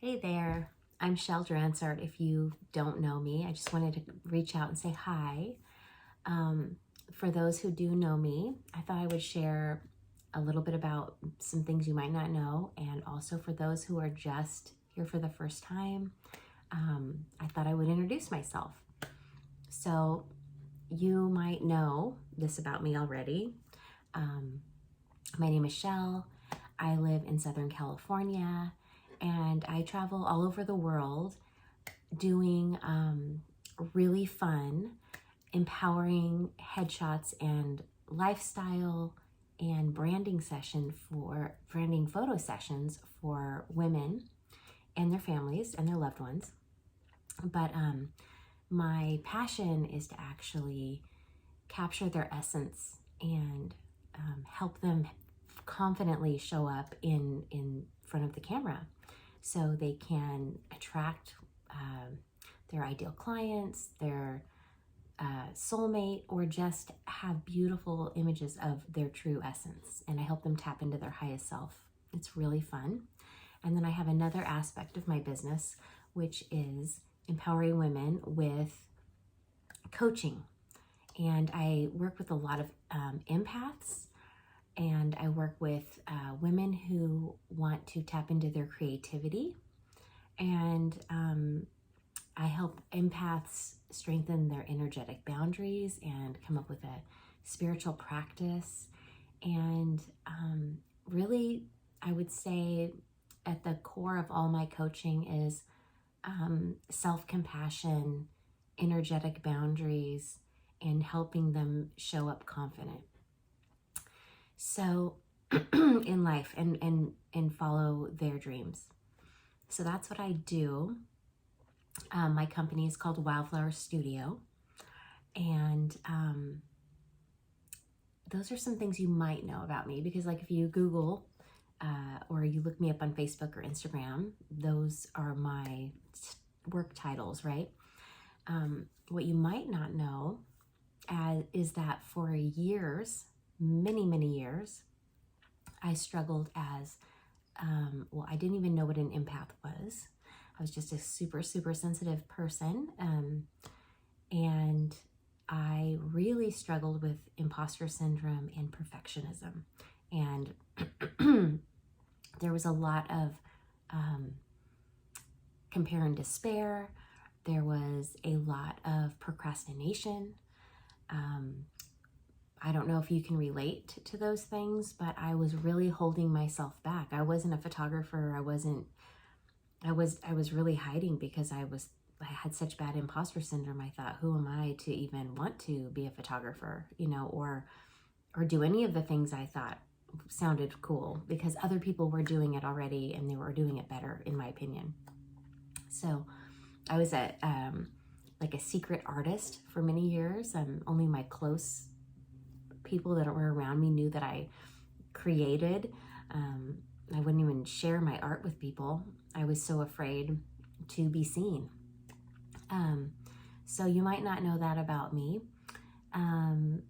Hey there, I'm Shel Dransart. If you don't know me, I just wanted to reach out and say hi. Um, for those who do know me, I thought I would share a little bit about some things you might not know, and also for those who are just here for the first time, I thought I would introduce myself. So you might know this about me already. Um, my name is Shel. I live in Southern California, and I travel all over the world doing really fun, empowering headshots and lifestyle and branding photo sessions for women and their families and their loved ones. But my passion is to actually capture their essence and help them confidently show up in front of the camera so they can attract their ideal clients, their soulmate, or just have beautiful images of their true essence. And I help them tap into their highest self. It's really fun. And then I have another aspect of my business, which is empowering women with coaching. And I work with a lot of empaths, and I work with women who want to tap into their creativity. And I help empaths strengthen their energetic boundaries and come up with a spiritual practice. And really, I would say at the core of all my coaching is self-compassion, energetic boundaries, and helping them show up confident. So in life and follow their dreams. So that's what I do. My company is called Wildflower Studio, and those are some things you might know about me, because like if you Google or you look me up on Facebook or Instagram, those are my work titles, right? What you might not know is that for years, many years, I struggled as, I didn't even know what an empath was. I was just a super sensitive person. And I really struggled with imposter syndrome and perfectionism. And there was a lot of compare and despair. There was a lot of procrastination. I don't know if you can relate to those things, but I was really holding myself back. I wasn't a photographer. I was really hiding because I had such bad imposter syndrome. I thought, who am I to even want to be a photographer, or do any of the things I thought sounded cool, because other people were doing it already and they were doing it better, in my opinion. So I was like a secret artist for many years. Only my close people that were around me knew that I created. I wouldn't even share my art with people. I was so afraid to be seen. So you might not know that about me. And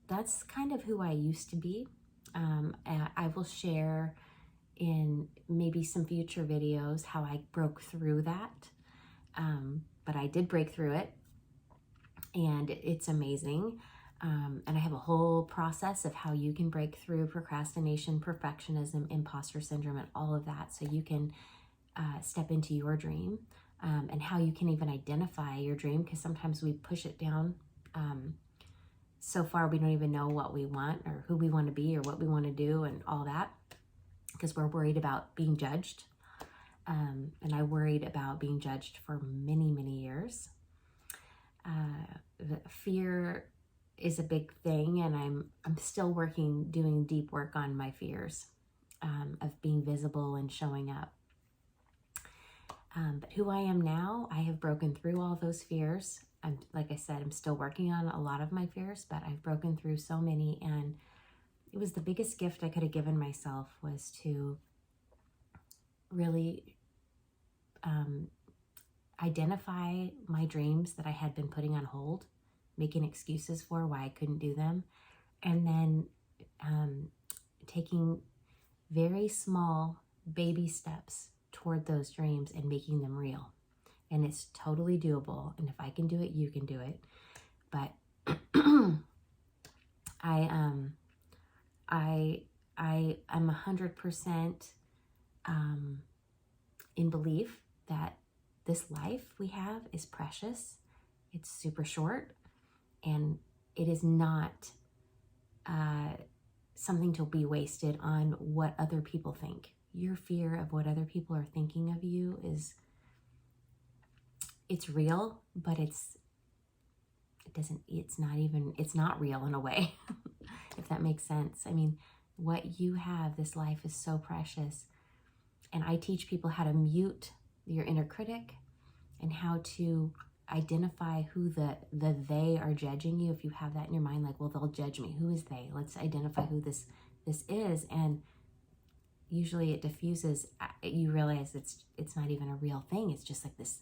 that's kind of who I used to be. I will share in maybe some future videos how I broke through that. But I did break through it, and it's amazing. And I have a whole process of how you can break through procrastination, perfectionism, imposter syndrome, and all of that, so you can step into your dream, and how you can even identify your dream, because sometimes we push it down so far we don't even know what we want or who we want to be or what we want to do and all that, because we're worried about being judged. And I worried about being judged for many years. Fear is a big thing, and I'm still doing deep work on my fears of being visible and showing up. But who I am now, I have broken through all those fears. Like I said, I'm still working on a lot of my fears, but I've broken through so many, and it was the biggest gift I could have given myself, was to really identify my dreams that I had been putting on hold, making excuses for why I couldn't do them, and then taking very small baby steps toward those dreams and making them real. And it's totally doable. And if I can do it, you can do it. But I'm 100% in belief that this life we have is precious. It's super short, and it is not something to be wasted on what other people think. Your fear of what other people are thinking of you it's real, but it's not real in a way, if that makes sense. I mean, what you have, this life is so precious. And I teach people how to mute your inner critic and how to identify who they are judging you. If you have that in your mind, like, well, they'll judge me. Who is they? Let's identify who this is. And usually it diffuses. You realize it's not even a real thing. It's just like this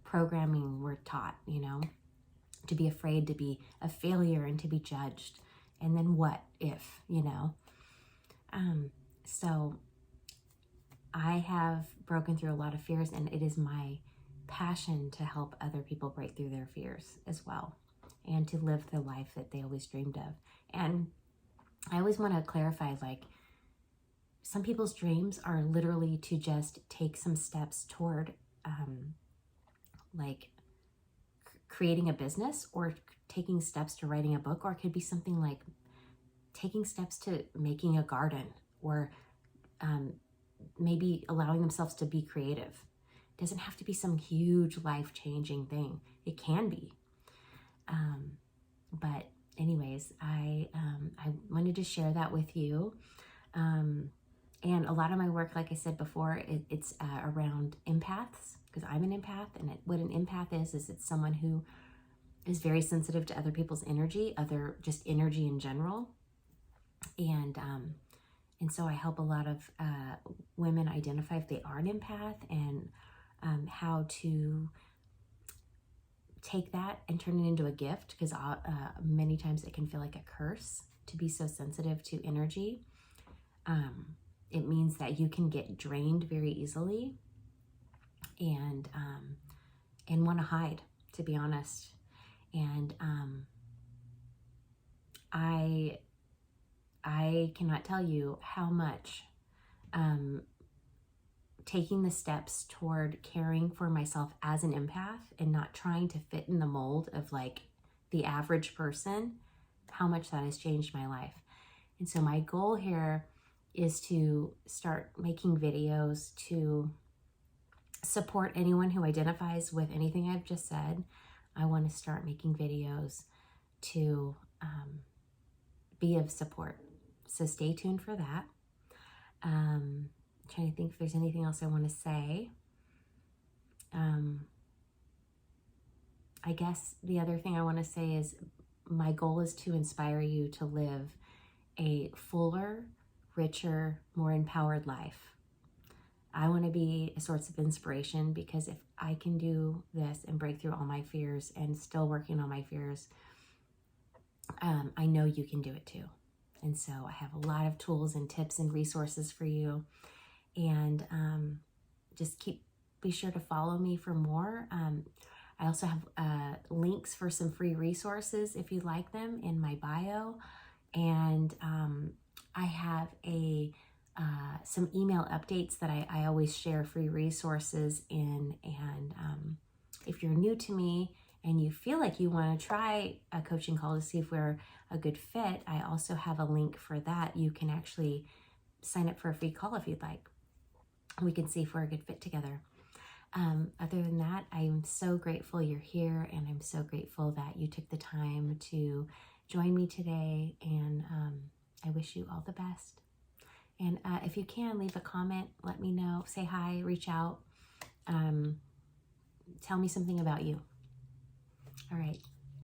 programming we're taught, to be afraid to be a failure and to be judged. And then what if, So I have broken through a lot of fears, and it is my passion to help other people break through their fears as well, and to live the life that they always dreamed of. And I always want to clarify, like, some people's dreams are literally to just take some steps toward like creating a business, or taking steps to writing a book, or it could be something like taking steps to making a garden, or maybe allowing themselves to be creative. It doesn't have to be some huge life-changing thing. It can be. But anyways, I wanted to share that with you. And a lot of my work, like I said before, it's around empaths, because I'm an empath. And what an empath is it's someone who is very sensitive to other people's energy, just energy in general. And so I help a lot of women identify if they are an empath, and how to take that and turn it into a gift, because many times it can feel like a curse to be so sensitive to energy. It means that you can get drained very easily, and want to hide, to be honest. And I cannot tell you how much taking the steps toward caring for myself as an empath and not trying to fit in the mold of like the average person, how much that has changed my life. And so my goal here is to start making videos to support anyone who identifies with anything I've just said. I want to start making videos to be of support. So stay tuned for that. Trying to think if there's anything else I want to say. I guess the other thing I want to say is my goal is to inspire you to live a fuller, richer, more empowered life. I want to be a source of inspiration, because if I can do this and break through all my fears and still working on my fears, I know you can do it too. And so I have a lot of tools and tips and resources for you. And just be sure to follow me for more. I also have links for some free resources if you like them in my bio. And I have some email updates that I always share free resources in. And if you're new to me and you feel like you want to try a coaching call to see if we're a good fit, I also have a link for that. You can actually sign up for a free call if you'd like. We can see if we're a good fit together. Other than that, I'm so grateful you're here, and I'm so grateful that you took the time to join me today, and I wish you all the best. And if you can, leave a comment, let me know, say hi, reach out, tell me something about you. All right,